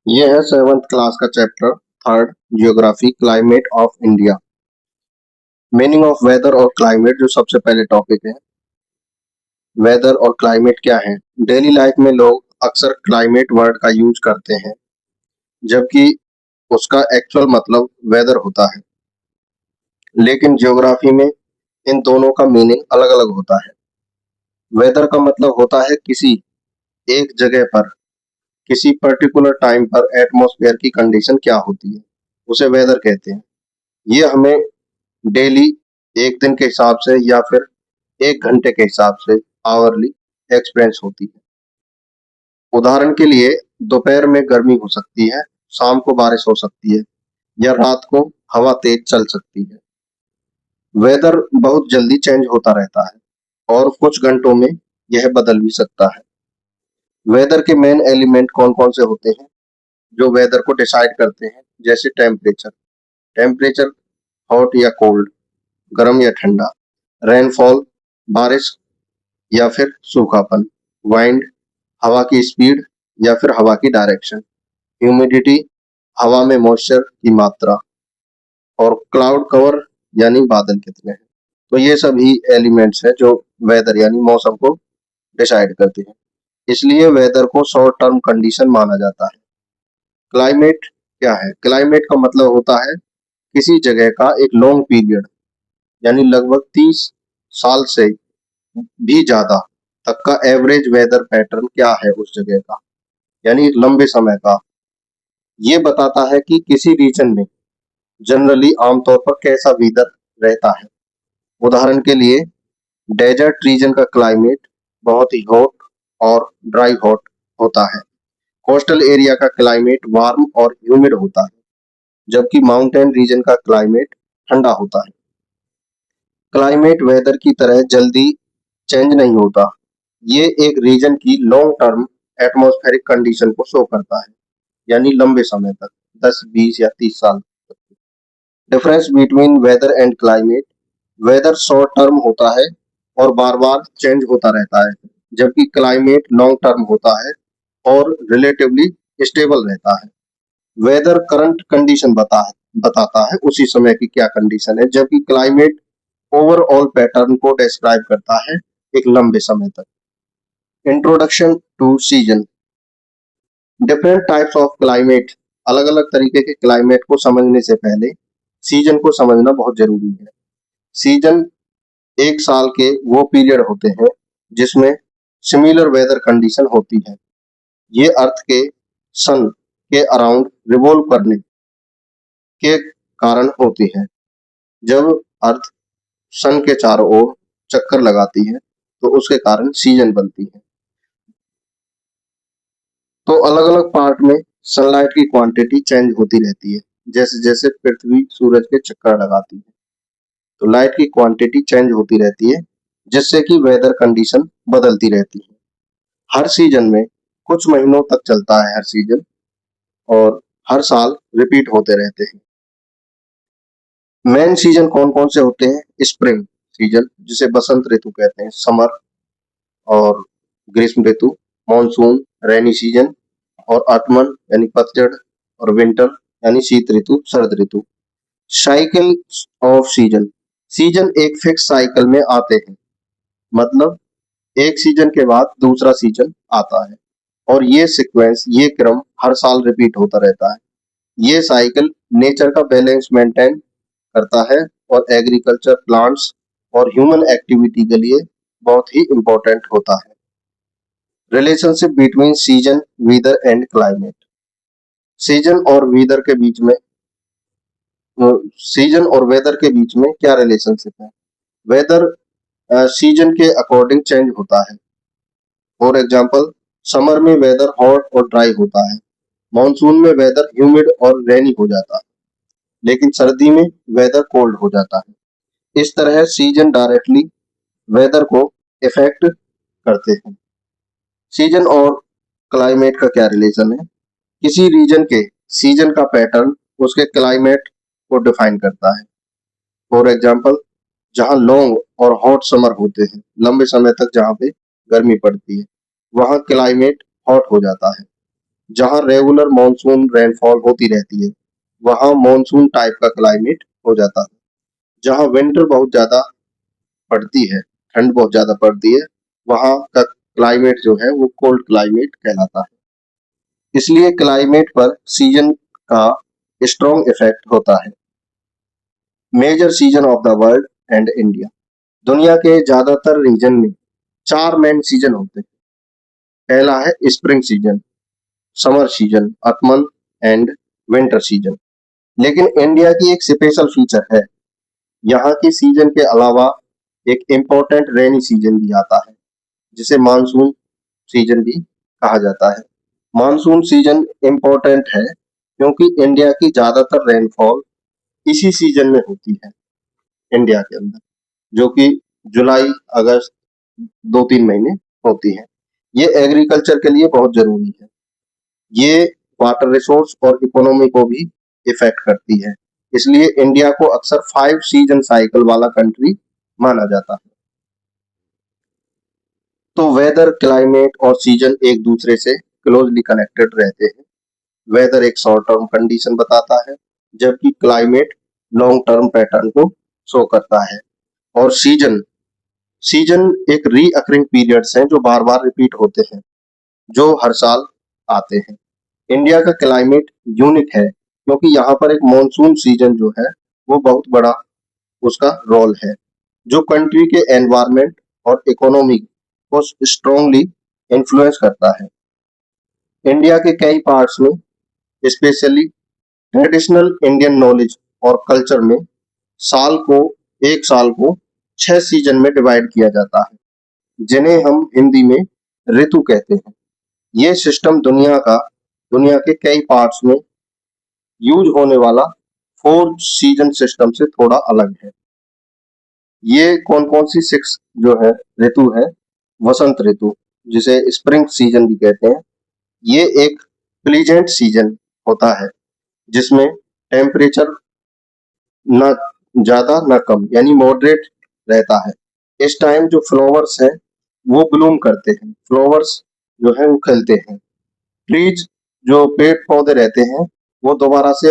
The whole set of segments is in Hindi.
ये है 7th क्लास का chapter 3rd geography climate of India. Meaning of weather और क्लाइमेट जो सबसे पहले टॉपिक है। वेदर और क्लाइमेट क्या है? डेली लाइफ में लोग अक्सर क्लाइमेट वर्ड का यूज करते हैं, जबकि उसका एक्चुअल मतलब वेदर होता है। लेकिन जियोग्राफी में इन दोनों का मीनिंग अलग अलग होता है। वेदर का मतलब होता है किसी एक जगह पर किसी पर्टिकुलर टाइम पर एटमॉस्फेयर की कंडीशन क्या होती है, उसे वेदर कहते हैं। ये हमें डेली एक दिन के हिसाब से या फिर एक घंटे के हिसाब से आवरली एक्सपीरियंस होती है। उदाहरण के लिए दोपहर में गर्मी हो सकती है, शाम को बारिश हो सकती है या रात को हवा तेज चल सकती है। वेदर बहुत जल्दी चेंज होता रहता है और कुछ घंटों में यह बदल भी सकता है। वेदर के मेन एलिमेंट कौन कौन से होते हैं जो वेदर को डिसाइड करते हैं? जैसे टेम्परेचर, टेम्परेचर हॉट या कोल्ड, गर्म या ठंडा, रेनफॉल, बारिश या फिर सूखापन, वाइंड, हवा की स्पीड या फिर हवा की डायरेक्शन, ह्यूमिडिटी, हवा में मॉइस्चर की मात्रा, और क्लाउड कवर यानी बादल कितने हैं। तो ये सभी एलिमेंट्स हैं जो वेदर यानी मौसम को डिसाइड करते हैं। इसलिए वेदर को शॉर्ट टर्म कंडीशन माना जाता है। क्लाइमेट क्या है? क्लाइमेट का मतलब होता है किसी जगह का एक लॉन्ग पीरियड यानी लगभग 30 साल से भी ज्यादा तक का एवरेज वेदर पैटर्न क्या है उस जगह का, यानी एक लंबे समय का। ये बताता है कि किसी रीजन में जनरली आमतौर पर कैसा वेदर रहता है। उदाहरण के लिए डेजर्ट रीजन का क्लाइमेट बहुत ही हॉट और ड्राई हॉट होता है। कोस्टल एरिया का क्लाइमेट वार्म और ह्यूमिड होता है, जबकि माउंटेन रीजन का क्लाइमेट ठंडा होता है। क्लाइमेट वेदर की तरह जल्दी चेंज नहीं होता। ये एक रीजन की लॉन्ग टर्म एटमॉस्फेरिक कंडीशन को शो करता है, यानी लंबे समय तक 10, 20 या 30 साल। Difference between weather and climate, weather short term होता है और बार बार चेंज होता रहता है, जबकि क्लाइमेट लॉन्ग टर्म होता है और रिलेटिवली स्टेबल रहता है। वेदर करंट कंडीशन बताता है उसी समय की क्या कंडीशन है, जबकि क्लाइमेट ओवरऑल पैटर्न को डिस्क्राइब करता है एक लंबे समय तक। Introduction to season. Different types of climate, अलग अलग तरीके के क्लाइमेट को समझने से पहले सीजन को समझना बहुत जरूरी है। सीजन एक साल के वो पीरियड होते हैं जिसमें सिमिलर वेदर कंडीशन होती है। ये अर्थ के सन के अराउंड रिवॉल्व करने के कारण होती है। जब अर्थ सन के चारों ओर चक्कर लगाती है तो उसके कारण सीजन बनती है। तो अलग अलग पार्ट में सनलाइट की क्वांटिटी चेंज होती रहती है। जैसे जैसे पृथ्वी सूरज के चक्कर लगाती है तो लाइट की क्वांटिटी चेंज होती रहती है, जिससे कि वेदर कंडीशन बदलती रहती है। हर सीजन में कुछ महीनों तक चलता है हर सीजन, और हर साल रिपीट होते रहते हैं। मेन सीजन कौन कौन से होते हैं? स्प्रिंग सीजन जिसे बसंत ऋतु कहते हैं, समर और ग्रीष्म ऋतु, मॉनसून रेनी सीजन, और ऑटमन यानी पतझड़, और विंटर यानी शीत ऋतु शरद ऋतु। साइकिल ऑफ सीजन, सीजन एक फिक्स साइकिल में आते हैं, मतलब एक सीजन के बाद दूसरा सीजन आता है, और ये सीक्वेंस ये क्रम हर साल रिपीट होता रहता है। ये साइकिल नेचर का बैलेंस मेंटेन करता है और एग्रीकल्चर, प्लांट्स और ह्यूमन एक्टिविटी के लिए बहुत ही इम्पोर्टेंट होता है। Relationship between season, weather and climate. Season और वेदर के बीच में सीजन और वेदर के बीच में क्या रिलेशनशिप है? वेदर सीजन के अकॉर्डिंग चेंज होता है। फॉर एग्जांपल, समर में वेदर हॉट और ड्राई होता है, मॉनसून में वेदर ह्यूमिड और रेनी हो जाता है, लेकिन सर्दी में वेदर कोल्ड हो जाता है। इस तरह सीजन डायरेक्टली वेदर को इफेक्ट करते हैं। सीजन और क्लाइमेट का क्या रिलेशन है? किसी रीजन के सीजन का पैटर्न उसके क्लाइमेट को डिफाइन करता है। फॉर एग्जांपल, जहां लॉन्ग और हॉट समर होते हैं, लंबे समय तक जहां पे गर्मी पड़ती है, वहां क्लाइमेट हॉट हो जाता है। जहाँ रेगुलर मॉनसून रेनफॉल होती रहती है वहाँ मॉनसून टाइप का क्लाइमेट हो जाता है। जहाँ विंटर बहुत ज्यादा पड़ती है, ठंड बहुत ज्यादा पड़ती है, वहाँ का क्लाइमेट जो है वो कोल्ड क्लाइमेट कहलाता है। इसलिए क्लाइमेट पर सीजन का स्ट्रॉन्ग इफेक्ट होता है। Major season of the world and India. दुनिया के ज्यादातर रीजन में 4 मेन सीजन होते हैं। पहला है spring season, summer season, ottoman and winter season. लेकिन इंडिया की एक स्पेशल फीचर है, यहाँ की सीजन के अलावा एक इम्पोर्टेंट रेनी सीजन भी आता है, जिसे मानसून सीजन भी कहा जाता है। मानसून सीजन इम्पोर्टेंट है क्योंकि इंडिया की ज्यादातर रेनफॉल इसी सीजन में होती है इंडिया के अंदर, जो कि जुलाई अगस्त 2-3 महीने होती है। ये एग्रीकल्चर के लिए बहुत जरूरी है। ये वाटर रिसोर्स और इकोनॉमी को भी इफेक्ट करती है। इसलिए इंडिया को अक्सर 5 सीजन साइकिल वाला कंट्री माना जाता है। तो वेदर, क्लाइमेट और सीजन एक दूसरे से क्लोजली कनेक्टेड रहते हैं। वेदर एक शॉर्ट टर्म कंडीशन बताता है, जबकि क्लाइमेट लॉन्ग टर्म पैटर्न को शो करता है। और सीजन सीजन एक रीअकरिंग पीरियड्स हैं जो बार बार रिपीट होते हैं, जो हर साल आते हैं। इंडिया का क्लाइमेट यूनिक है क्योंकि यहाँ पर एक मॉनसून सीजन जो है वो बहुत बड़ा उसका रोल है, जो कंट्री के एनवायरनमेंट और इकोनॉमी को स्ट्रांगली इन्फ्लुएंस करता है। इंडिया के कई पार्ट्स में, स्पेशली ट्रेडिशनल इंडियन नॉलेज और कल्चर में, साल को एक साल को 6 सीजन में डिवाइड किया जाता है, जिन्हें हम हिंदी में ऋतु कहते हैं। ये सिस्टम दुनिया के कई पार्ट्स में यूज होने वाला 4 सीजन सिस्टम से थोड़ा अलग है। ये कौन कौन सी 6 जो है ऋतु है? वसंत ऋतु, जिसे स्प्रिंग सीजन भी कहते हैं, ये एक प्लीजेंट सीजन होता है जिसमें टेम्परेचर ना ज्यादा ना कम, यानी मॉडरेट रहता है। इस टाइम जो फ्लावर्स हैं वो ब्लूम करते हैं, फ्लावर्स जो है वो खिलते हैं। ट्रीज, जो पेड़ पौधे रहते हैं, वो दोबारा से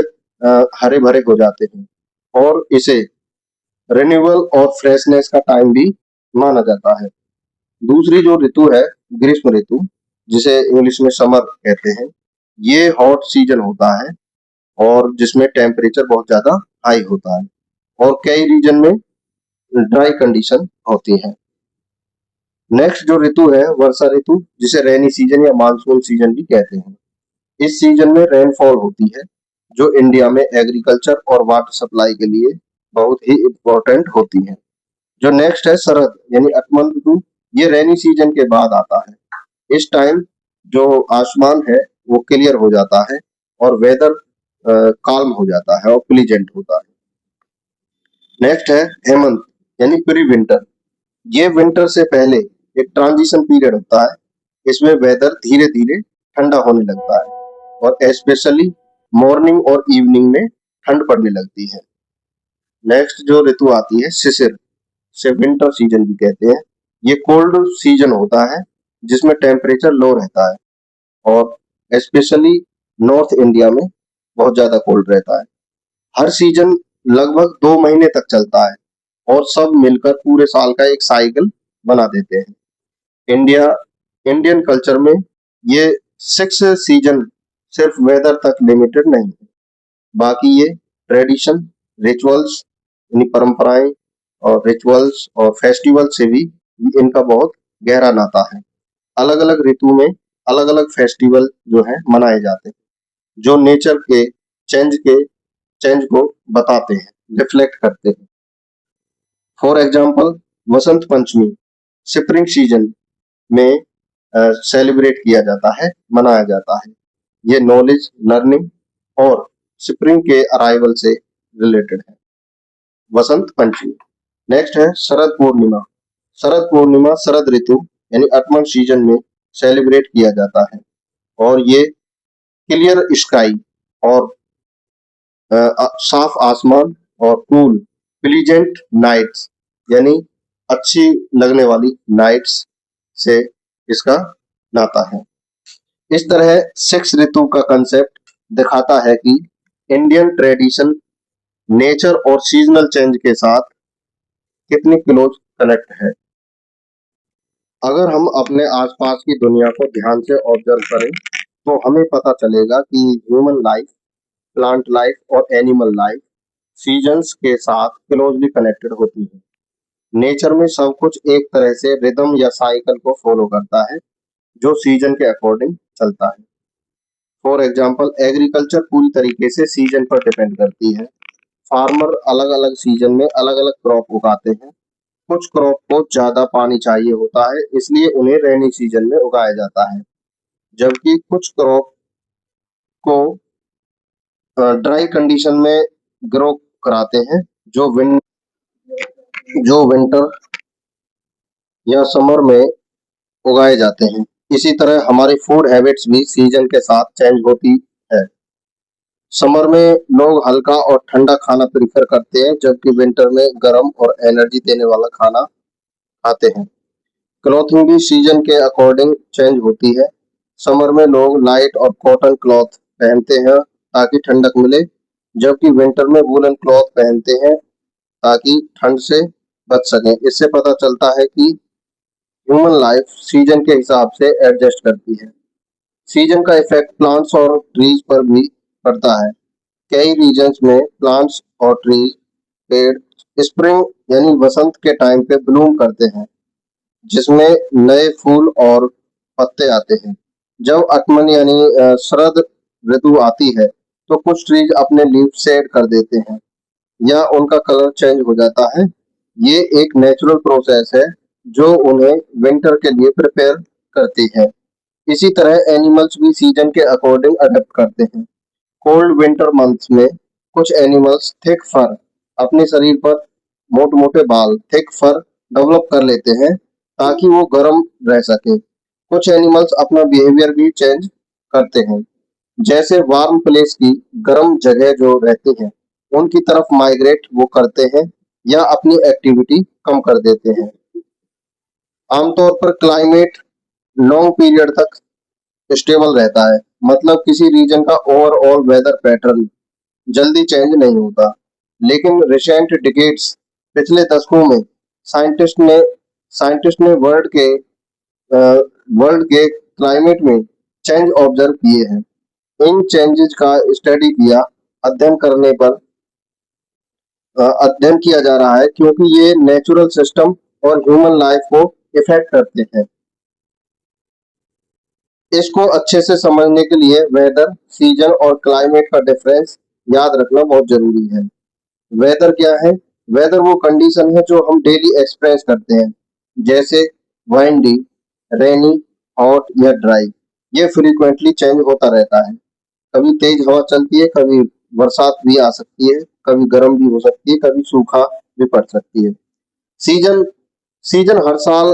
हरे भरे हो जाते हैं, और इसे रिन्यूअल और फ्रेशनेस का टाइम भी माना जाता है। दूसरी जो ऋतु है, ग्रीष्म ऋतु, जिसे इंग्लिश में समर कहते हैं, ये हॉट सीजन होता है और जिसमें टेम्परेचर बहुत ज्यादा हाई होता है और कई रीजन में ड्राई कंडीशन होती है। नेक्स्ट जो ऋतु है, वर्षा ऋतु, जिसे रेनी सीजन या मानसून सीजन भी कहते हैं। इस सीजन में रेनफॉल होती है, जो इंडिया में एग्रीकल्चर और वाटर सप्लाई के लिए बहुत ही इम्पोर्टेंट होती है। जो नेक्स्ट है शरद यानी अटमन ऋतु, ये रेनी सीजन के बाद आता है। इस टाइम जो आसमान है वो क्लियर हो जाता है और वेदर काल्म हो जाता है और प्लीजेंट होता है। नेक्स्ट है हेमंत यानी प्री विंटर। ये विंटर से पहले एक ट्रांजिशन पीरियड होता है। इसमें वेदर धीरे धीरे ठंडा होने लगता है और स्पेशली मॉर्निंग और इवनिंग में ठंड पड़ने लगती है। नेक्स्ट जो ऋतु आती है शिशिर, से विंटर सीजन भी कहते हैं। ये कोल्ड सीजन होता है जिसमें टेम्परेचर लो रहता है और स्पेशली नॉर्थ इंडिया में बहुत ज्यादा कोल्ड रहता है। हर सीजन लगभग 2 महीने तक चलता है और सब मिलकर पूरे साल का एक साइकिल बना देते हैं। इंडिया इंडियन कल्चर में ये 6 सीजन सिर्फ वेदर तक लिमिटेड नहीं है, बाकी ये ट्रेडिशन, रिचुअल्स यानी परंपराएं और रिचुअल्स और फेस्टिवल से भी इनका बहुत गहरा नाता है। अलग अलग ऋतु में अलग अलग फेस्टिवल जो है मनाए जाते हैं, जो नेचर के चेंज को बताते हैं, रिफ्लेक्ट करते हैं। For example, Vasant Panchami spring season में सेलिब्रेट किया जाता है, मनाया जाता है। ये नॉलेज, लर्निंग और स्प्रिंग के अराइवल से रिलेटेड है, वसंत पंचमी। नेक्स्ट है शरद पूर्णिमा। शरद पूर्णिमा शरद ऋतु यानी अटमन सीजन में सेलिब्रेट किया जाता है और ये क्लियर स्काई और साफ आसमान और कूल प्लीजेंट नाइट्स यानी अच्छी लगने वाली नाइट्स से इसका नाता है। इस तरह सिक्स ऋतु का कंसेप्ट दिखाता है कि इंडियन ट्रेडिशन नेचर और सीजनल चेंज के साथ कितनी क्लोज कनेक्ट है। अगर हम अपने आसपास की दुनिया को ध्यान से ऑब्जर्व करें तो हमें पता चलेगा कि ह्यूमन लाइफ, प्लांट लाइफ और एनिमल लाइफ सीजन्स के साथ क्लोजली कनेक्टेड होती है। नेचर में सब कुछ एक तरह से रिदम या साइकिल को फॉलो करता है जो सीजन के अकॉर्डिंग चलता है। फॉर एग्जाम्पल एग्रीकल्चर पूरी तरीके से सीजन पर डिपेंड करती है। फार्मर अलग अलग सीजन में अलग अलग क्रॉप उगाते हैं। कुछ क्रॉप को ज्यादा पानी चाहिए होता है इसलिए उन्हें रेनी सीजन में उगाया जाता है, जबकि कुछ क्रॉप को ड्राई कंडीशन में ग्रो कराते हैं जो विंटर या समर में उगाए जाते हैं। इसी तरह हमारी फूड हैबिट्स भी सीजन के साथ चेंज होती है। समर में लोग हल्का और ठंडा खाना प्रेफर करते हैं, जबकि विंटर में गर्म और एनर्जी देने वाला खाना खाते हैं। क्लॉथिंग भी सीजन के अकॉर्डिंग चेंज होती है। समर में लोग लाइट और कॉटन क्लॉथ पहनते हैं ताकि ठंडक मिले, जबकि विंटर में वूलन क्लॉथ पहनते हैं ताकि ठंड से बच सकें। इससे पता चलता है कि ह्यूमन लाइफ सीजन के हिसाब से एडजस्ट करती है। सीजन का इफेक्ट प्लांट्स और ट्रीज पर भी पड़ता है। कई रीजन्स में प्लांट्स और ट्रीज पेड़ स्प्रिंग यानी वसंत के टाइम पे ब्लूम करते हैं, जिसमें नए फूल और पत्ते आते हैं। जब अटमन यानी शरद ऋतु आती है तो कुछ ट्रीज अपने लीफ शेड कर देते हैं या उनका कलर चेंज हो जाता है। ये एक नेचुरल प्रोसेस है जो उन्हें विंटर के लिए प्रिपेयर करती है। इसी तरह एनिमल्स भी सीजन के अकॉर्डिंग अडेप्ट करते हैं। कोल्ड विंटर मंथ्स में कुछ एनिमल्स थिक फर अपने शरीर पर मोटे मोटे बाल थिक फर डेवलप कर लेते हैं ताकि वो गर्म रह सके। कुछ एनिमल्स अपना बिहेवियर भी चेंज करते हैं, जैसे वार्म प्लेस की गर्म जगह जो रहती है उनकी तरफ माइग्रेट वो करते हैं या अपनी एक्टिविटी कम कर देते हैं। आमतौर पर क्लाइमेट लॉन्ग पीरियड तक स्टेबल रहता है, मतलब किसी रीजन का ओवरऑल वेदर पैटर्न जल्दी चेंज नहीं होता। लेकिन रिसेंट डिकेड्स पिछले दशकों में साइंटिस्ट ने साइंटिस्ट ने वर्ल्ड के क्लाइमेट में चेंज ऑब्जर्व किए हैं। इन चेंजेस का स्टडी किया अध्ययन करने पर अध्ययन किया जा रहा है क्योंकि ये नेचुरल सिस्टम और ह्यूमन लाइफ को इफेक्ट करते हैं। इसको अच्छे से समझने के लिए वेदर, सीजन और क्लाइमेट का डिफरेंस याद रखना बहुत जरूरी है। वेदर क्या है? वेदर वो कंडीशन है जो हम डेली एक्सपीरियंस करते हैं, जैसे वाइंडी, रेनी, हॉट या ड्राई। ये फ्रीक्वेंटली चेंज होता रहता है। कभी तेज हवा चलती है, कभी बरसात भी आ सकती है, कभी गर्म भी हो सकती है, कभी सूखा भी पड़ सकती है। सीजन सीजन हर साल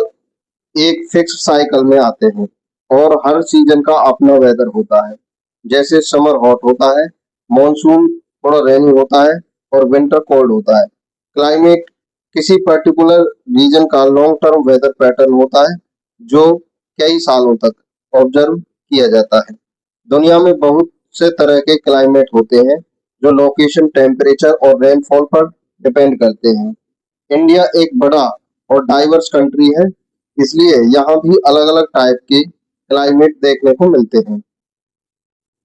एक फिक्स साइकिल में आते हैं और हर सीजन का अपना वेदर होता है। जैसे समर हॉट होता है, मॉनसून थोड़ा रेनी होता है और विंटर कोल्ड होता है। क्लाइमेट किसी पर्टिकुलर रीजन का लॉन्ग टर्म वेदर पैटर्न होता है जो कई सालों तक ऑब्जर्व किया जाता है। दुनिया में बहुत से तरह के क्लाइमेट होते हैं जो लोकेशन, टेम्परेचर और रेनफॉल पर डिपेंड करते हैं। इंडिया एक बड़ा और डाइवर्स कंट्री है, इसलिए यहाँ भी अलग-अलग टाइप के क्लाइमेट देखने को मिलते हैं।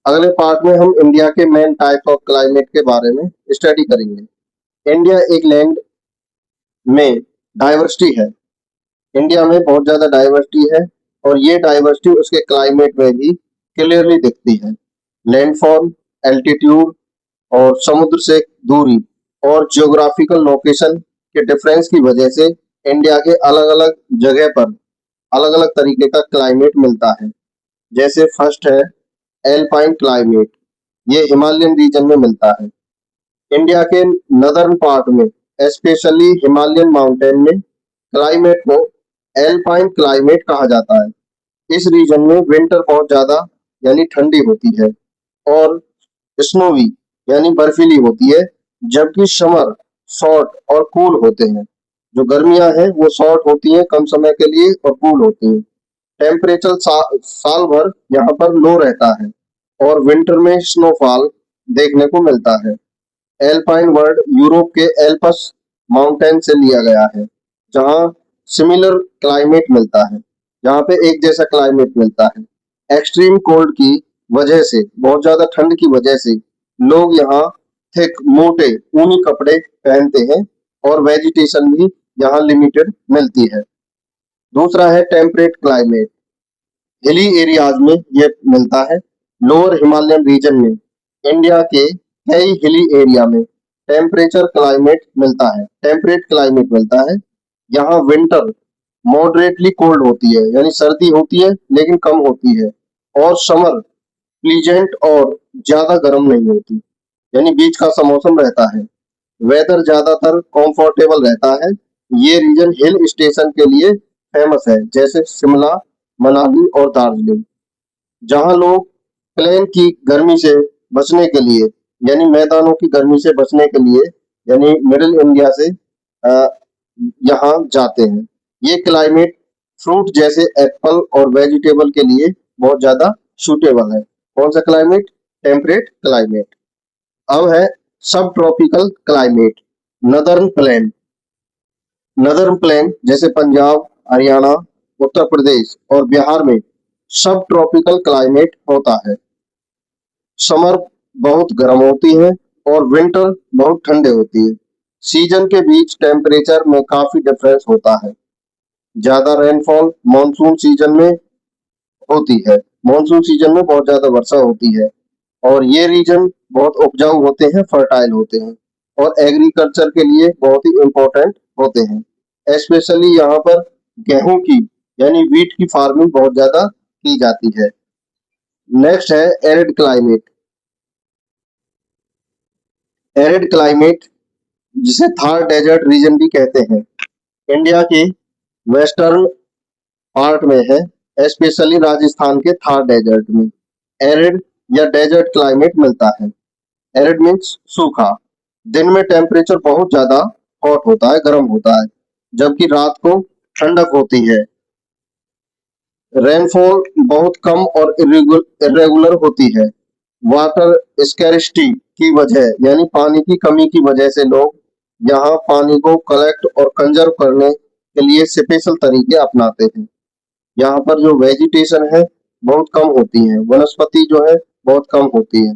अगले पार्ट में हम इंडिया के मेन टाइप ऑफ क्लाइमेट के बारे में स्टडी करेंगे। इंडिया एक लैंड में डाइवर्सिटी है। इंडिया में बहुत ज्यादा डाइवर्सिटी है और ये डाइवर्सिटी उसके क्लाइमेट में भी क्लियरली दिखती है। लैंडफॉल, एल्टीट्यूड और समुद्र से दूरी और जियोग्राफिकल लोकेशन के डिफरेंस की वजह से इंडिया के अलग-अलग जगह पर अलग-अलग तरीके का क्लाइमेट मिलता है। जैसे फर्स्ट है एल्पाइन क्लाइमेट, ये हिमालयन रीजन में मिलता है। इंडिया के नदर्न पार्ट में, स्पेशली हिमालयन माउंटेन में, क्लाइमेट को एल्पाइन क्लाइमेट कहा जाता है। इस रीजन में विंटर बहुत ज्यादा यानी ठंडी होती है और स्नोवी यानी बर्फीली होती है, जबकि समर शॉर्ट और कूल होते हैं। जो गर्मियां हैं वो शॉर्ट होती हैं कम समय के लिए और कूल होती हैं। टेम्परेचर साल भर यहाँ पर लो रहता है और विंटर में स्नोफॉल देखने को मिलता है। एल्पाइन वर्ड यूरोप के एल्पस माउंटेन से लिया गया है, जहाँ सिमिलर क्लाइमेट मिलता है, जहाँ पे एक जैसा क्लाइमेट मिलता है। एक्सट्रीम कोल्ड की वजह से, बहुत ज्यादा ठंड की वजह से लोग यहाँ थिक मोटे ऊनी कपड़े पहनते हैं और वेजिटेशन भी यहाँ लिमिटेड मिलती है। दूसरा है टेम्परेट क्लाइमेट। हिली एरियाज में ये मिलता है। लोअर हिमालयन रीजन में इंडिया के कई हिली एरिया में टेम्परेट क्लाइमेट मिलता है। यहाँ विंटर मॉडरेटली कोल्ड होती है, यानी सर्दी होती है लेकिन कम होती है, और समर प्लीजेंट और ज्यादा गर्म नहीं होती, यानी बीच का सा मौसम रहता है। वेदर ज्यादातर कंफर्टेबल रहता है। ये रीजन हिल स्टेशन के लिए फेमस है, जैसे शिमला, मनाली और दार्जिलिंग, जहाँ लोग प्लेन की गर्मी से बचने के लिए, यानी मैदानों की गर्मी से बचने के लिए, यानी मिडिल इंडिया से अ, यहाँ जाते हैं। ये क्लाइमेट फ्रूट जैसे एप्पल और वेजिटेबल के लिए बहुत ज्यादा सूटेबल है। कौन सा क्लाइमेट? Temperate climate. अब है सब tropical climate. Northern plane. Northern plane जैसे पंजाब, हरियाणा, उत्तर प्रदेश और बिहार में सब ट्रॉपिकल क्लाइमेट होता है। समर बहुत गर्म होती है और विंटर बहुत ठंडे होती है। सीजन के बीच टेम्परेचर में काफी डिफरेंस होता है। ज्यादा रेनफॉल मॉनसून सीजन में होती है। मॉनसून सीजन में बहुत ज्यादा वर्षा होती है और ये रीजन बहुत उपजाऊ होते हैं, फर्टाइल होते हैं और एग्रीकल्चर के लिए बहुत ही इम्पोर्टेंट होते हैं। स्पेशली यहाँ पर गेहूं की, यानी वीट की फार्मिंग बहुत ज्यादा की जाती है। नेक्स्ट है एरिड क्लाइमेट। एरिड क्लाइमेट जिसे थार डेजर्ट रीजन भी कहते हैं, इंडिया के वेस्टर्न पार्ट में है, स्पेशली राजस्थान के थार डेजर्ट में एरिड या डेजर्ट क्लाइमेट मिलता है। एरिड मीन्स सूखा। दिन में टेम्परेचर बहुत ज्यादा हॉट होता है, गर्म होता है, जबकि रात को ठंडक होती है। रेनफॉल बहुत कम और इरेगुलर होती है। वाटर स्कैरिसिटी की वजह, यानी पानी की कमी की वजह से लोग यहाँ पानी को कलेक्ट और कंजर्व करने के लिए स्पेशल तरीके अपनाते हैं। यहाँ पर जो वेजिटेशन है बहुत कम होती है, वनस्पति जो है बहुत कम होती है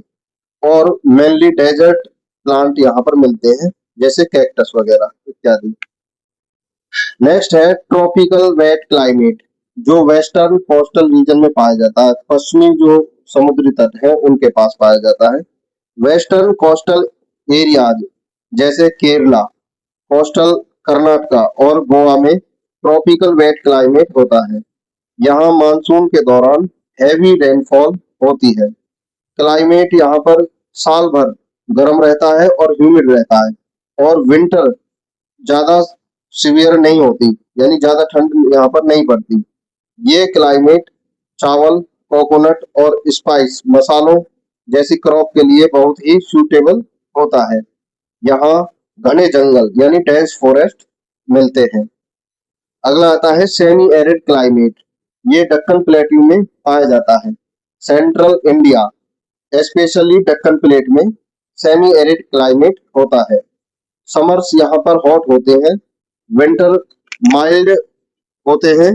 और मेनली डेजर्ट प्लांट यहाँ पर मिलते हैं, जैसे कैक्टस वगैरह इत्यादि। नेक्स्ट है ट्रॉपिकल वेट क्लाइमेट, जो वेस्टर्न कोस्टल रीजन में पाया जाता है। पश्चिमी जो समुद्री तट है उनके पास पाया जाता है। वेस्टर्न कोस्टल एरियाज जैसे केरला, कोस्टल कर्नाटका और गोवा में ट्रॉपिकल वेट क्लाइमेट होता है। यहाँ मानसून के दौरान हैवी रेनफॉल होती है। क्लाइमेट यहाँ पर साल भर गर्म रहता है और ह्यूमिड रहता है और विंटर ज्यादा सीवियर नहीं होती, यानी ज्यादा ठंड यहाँ पर नहीं पड़ती। ये क्लाइमेट चावल, कोकोनट और स्पाइस मसालों जैसी क्रॉप के लिए बहुत ही सूटेबल होता है। यहाँ घने जंगल यानी डेंस फॉरेस्ट मिलते हैं। अगला आता है सेमी एरिड क्लाइमेट। ये दक्कन प्लेट्यू में पाया जाता है। Central India, specially Deccan plate में सेमी एरिड क्लाइमेट होता है। समर्स यहाँ पर हॉट होते हैं, विंटर माइल्ड होते हैं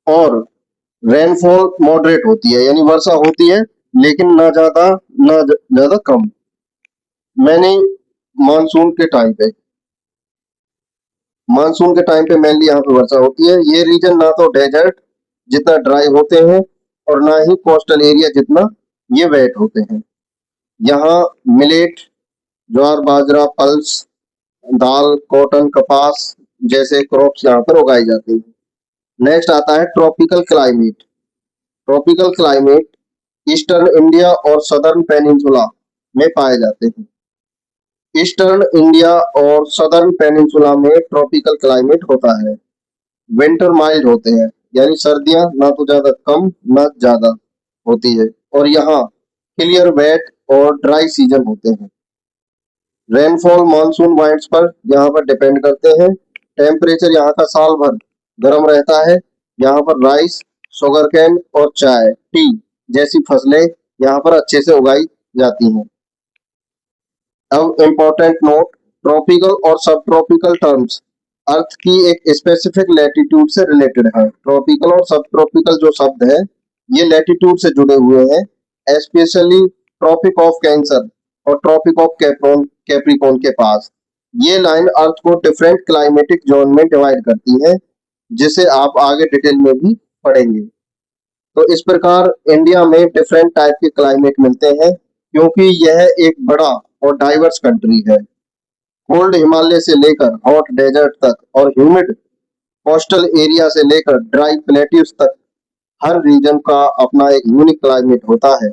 और रेनफॉल मॉडरेट होती है, यानी वर्षा होती है लेकिन ना ज्यादा ना ज्यादा कम। मैंने मानसून के टाइम पे मेनली यहाँ पे वर्षा होती है। ये रीजन ना तो डेजर्ट जितना ड्राई होते हैं और ना ही कोस्टल एरिया जितना ये वेट होते हैं। यहाँ मिलेट, ज्वार बाजरा, पल्स, दाल, कॉटन, कपास जैसे क्रॉप्स यहाँ पर उगाई जाती हैं। नेक्स्ट आता है tropical climate. Tropical climate eastern India और सदर्न पेनिनसुला में पाए जाते हैं। ईस्टर्न इंडिया और सदर्न पेनिनसुला में ट्रॉपिकल क्लाइमेट होता है। विंटर माइल्ड होते हैं, यानी सर्दियां ना तो ज्यादा कम ना ज्यादा होती है और यहाँ क्लियर वेट और ड्राई सीजन होते हैं। रेनफॉल मानसून वाइंड्स पर यहाँ पर डिपेंड करते हैं। टेम्परेचर यहाँ का साल भर गर्म रहता है यहाँ पर राइस, शुगर कैन और चाय, टी जैसी फसलें यहाँ पर अच्छे से उगाई जाती हैं। अब इम्पोर्टेंट नोट, ट्रॉपिकल और सब ट्रॉपिकल टर्म्स अर्थ की एक स्पेसिफिक लैटिट्यूड से रिलेटेड है। ट्रॉपिकल और सब ट्रॉपिकल जो शब्द है ये लैटिट्यूड से जुड़े हुए हैं, स्पेशली ट्रॉपिक ऑफ कैंसर और ट्रॉपिक ऑफ कैप्रिकॉर्न के पास। ये लाइन अर्थ को डिफरेंट क्लाइमेटिक जोन में डिवाइड करती है, जिसे आप आगे डिटेल में भी पढ़ेंगे। तो इस प्रकार इंडिया में डिफरेंट टाइप के क्लाइमेट मिलते हैं, क्योंकि यह एक बड़ा और डाइवर्स कंट्री है। कोल्ड हिमालय से लेकर हॉट डेजर्ट तक और ह्यूमिड कोस्टल एरिया से लेकर ड्राई प्लेट्यूज तक हर रीजन का अपना एक यूनिक क्लाइमेट होता है।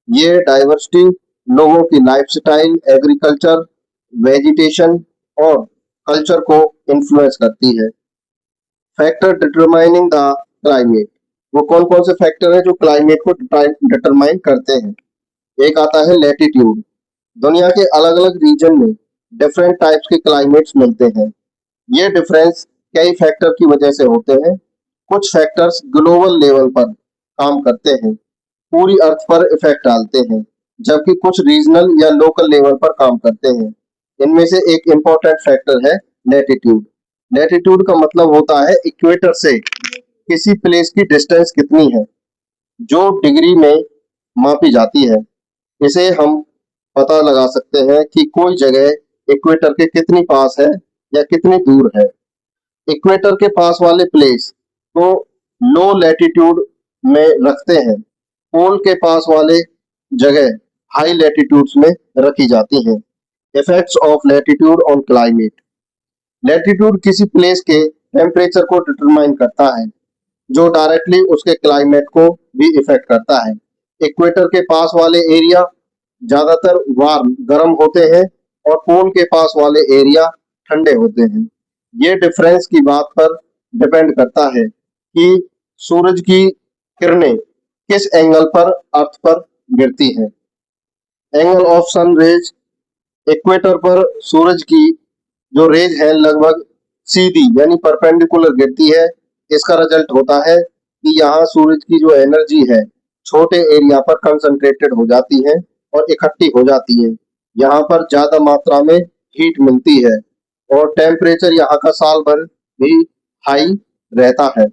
ये डाइवर्सिटी लोगों की लाइफस्टाइल, एग्रीकल्चर, वेजिटेशन और कल्चर को इन्फ्लुएंस करती है। फैक्टर डिटरमाइनिंग द क्लाइमेट, वो कौन कौन से फैक्टर हैं जो क्लाइमेट को डिटरमाइन करते हैं। एक आता है लैटिट्यूड। दुनिया के अलग अलग रीजन में डिफरेंट टाइप्स के क्लाइमेट्स मिलते हैं। ये डिफरेंस कई फैक्टर की वजह से होते हैं। कुछ फैक्टर्स ग्लोबल लेवल पर काम करते हैं, पूरी अर्थ पर इफेक्ट डालते हैं, जबकि कुछ रीजनल या लोकल लेवल पर काम करते हैं। इनमें से एक इम्पोर्टेंट फैक्टर है लैटिट्यूड। लैटिट्यूड का मतलब होता है इक्वेटर से किसी प्लेस की डिस्टेंस कितनी है, जो डिग्री में मापी जाती है। इसे हम पता लगा सकते हैं कि कोई जगह इक्वेटर के कितनी पास है या कितनी दूर है। इक्वेटर के पास वाले प्लेस को लो लैटिट्यूड में रखते हैं। पोल के पास वाले जगह हाई लैटिट्यूड्स में रखी जाती हैं। Effects of latitude on climate. Latitude किसी प्लेस के टेम्परेचर को डिटरमाइन करता है, जो डायरेक्टली उसके क्लाइमेट को भी इफेक्ट करता है। इक्वेटर के पास वाले एरिया ज्यादातर वार्म गर्म होते हैं और पोल के पास वाले एरिया ठंडे होते हैं। ये डिफरेंस की बात पर डिपेंड करता है कि सूरज की किरणें किस एंगल पर अर्थ पर गिरती हैं। Angle of sun rays, equator पर सूरज की जो रेज है लगभग सीधी यानी परपेंडिकुलर गिरती है। इसका रिजल्ट होता है कि यहाँ सूरज की जो एनर्जी है छोटे एरिया पर कंसंट्रेटेड हो जाती है और इकट्ठी हो जाती है। यहाँ पर ज्यादा मात्रा में हीट मिलती है और टेम्परेचर यहाँ का साल भर भी हाई रहता है।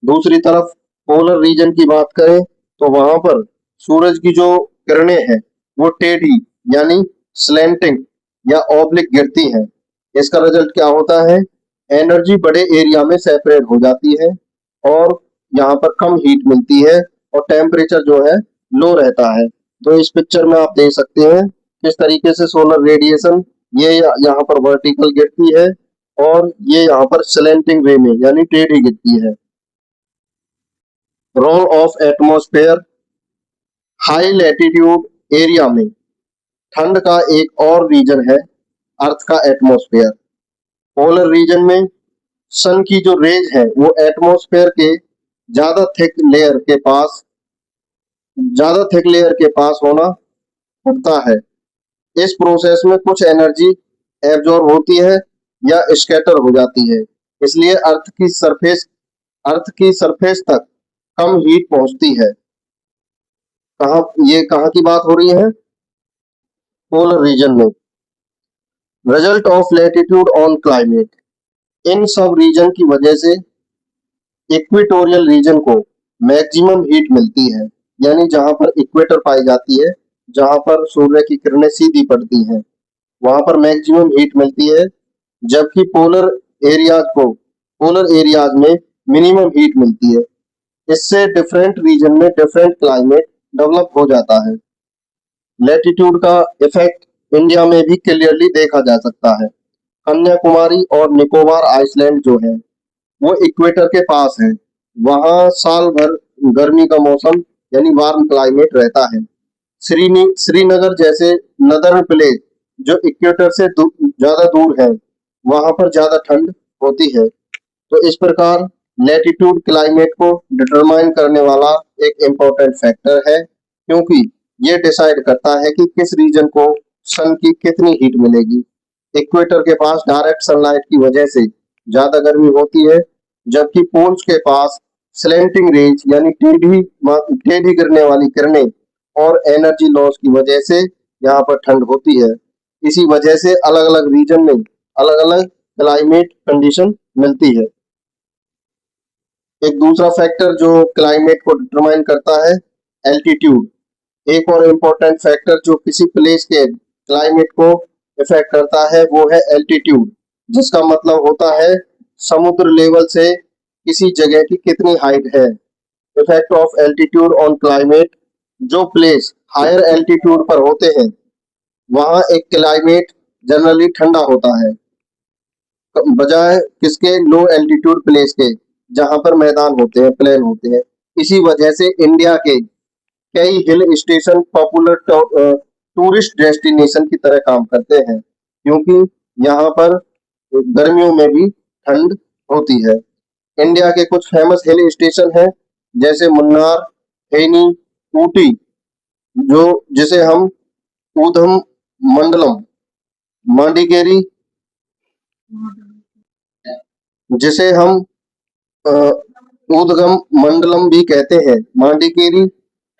दूसरी तरफ पोलर रीजन की बात करें तो वहां पर सूरज की जो किरणें हैं वो टेढ़ी यानी स्लैंटिंग या ऑब्लिक गिरती हैं। इसका रिजल्ट क्या होता है, एनर्जी बड़े एरिया में सेपरेट हो जाती है और यहाँ पर कम हीट मिलती है और टेम्परेचर जो है लो रहता है। तो इस पिक्चर में आप देख सकते हैं किस तरीके से सोलर रेडिएशन ये यहाँ पर वर्टिकल गिरती है और ये यहाँ पर स्लैंटिंग वे में यानी टेढ़ी गिरती है। Role of atmosphere. High latitude area में ठंड का एक और रीजन है अर्थ का एटमॉस्फेयर। पोलर रीजन में सन की जो रेज है वो एटमॉस्फेयर के ज्यादा थिक लेयर के पास होना पड़ता है। इस प्रोसेस में कुछ एनर्जी एब्जॉर्ब होती है या स्कैटर हो जाती है, इसलिए अर्थ की सरफेस तक कम हीट पहुंचती है। कहाँ की बात हो रही है, पोलर रीजन में। Result of latitude on climate. इन सब रीजन की वजह से इक्वेटोरियल रीजन को मैक्सिमम हीट मिलती है, यानी जहां पर इक्वेटर पाई जाती है, जहां पर सूर्य की किरणें सीधी पड़ती हैं, वहां पर मैक्सिमम हीट मिलती है। जबकि पोलर एरियाज में मिनिमम हीट मिलती है। इससे डिफरेंट रीजन में डिफरेंट क्लाइमेट डेवलप हो जाता है। लैटिट्यूड का इफेक्ट इंडिया में भी क्लियरली देखा जा सकता है। कन्याकुमारी और निकोबार आइसलैंड जो है वो इक्वेटर के पास है। वहाँ साल भर गर्मी का मौसम यानी वार्म क्लाइमेट रहता है। श्रीनगर जैसे नदर्न प्लेस जो इक्वेटर से ज्यादा दूर है, वहां पर ज्यादा ठंड होती है। तो इस प्रकार लैटिट्यूड क्लाइमेट को डिटरमाइन करने वाला एक इम्पोर्टेंट फैक्टर है, क्योंकि ये डिसाइड करता है कि किस रीजन को सन की कितनी हीट मिलेगी। इक्वेटर के पास डायरेक्ट सनलाइट की वजह से ज्यादा गर्मी होती है, जबकि पोल्स के पास स्लैंटिंग रेज यानी टेढ़ी गिरने वाली किरणें और एनर्जी लॉस की वजह से यहाँ पर ठंड होती है। इसी वजह से अलग अलग रीजन में अलग अलग क्लाइमेट कंडीशन मिलती है। एक दूसरा फैक्टर जो क्लाइमेट को डिटरमाइन करता है, एल्टीट्यूड। एक और इम्पोर्टेंट फैक्टर जो किसी प्लेस के क्लाइमेट को इफेक्ट करता है वो है एल्टीट्यूड, जिसका मतलब होता है समुद्र लेवल से किसी जगह की कितनी हाइट है। Effect of altitude on climate. जो प्लेस हायर एल्टीट्यूड पर होते हैं वहाँ एक क्लाइमेट जनरली ठंडा होता है बजाय किसके, लो एल्टीट्यूड प्लेस के, जहाँ पर मैदान होते हैं, प्लेन होते हैं। इसी वजह से इंडिया के कई hill station popular tourist destination की तरह काम करते हैं, क्योंकि यहाँ पर गर्मियों में भी ठंड होती है। इंडिया के कुछ फेमस हिल स्टेशन हैं, जैसे मुन्नार, थेनी, ऊटी, जो जिसे हम ऊधम मंडलम, मांडीकेरी, जिसे हम अ, उदगम मंडलम भी कहते हैं, मांडीकेरी,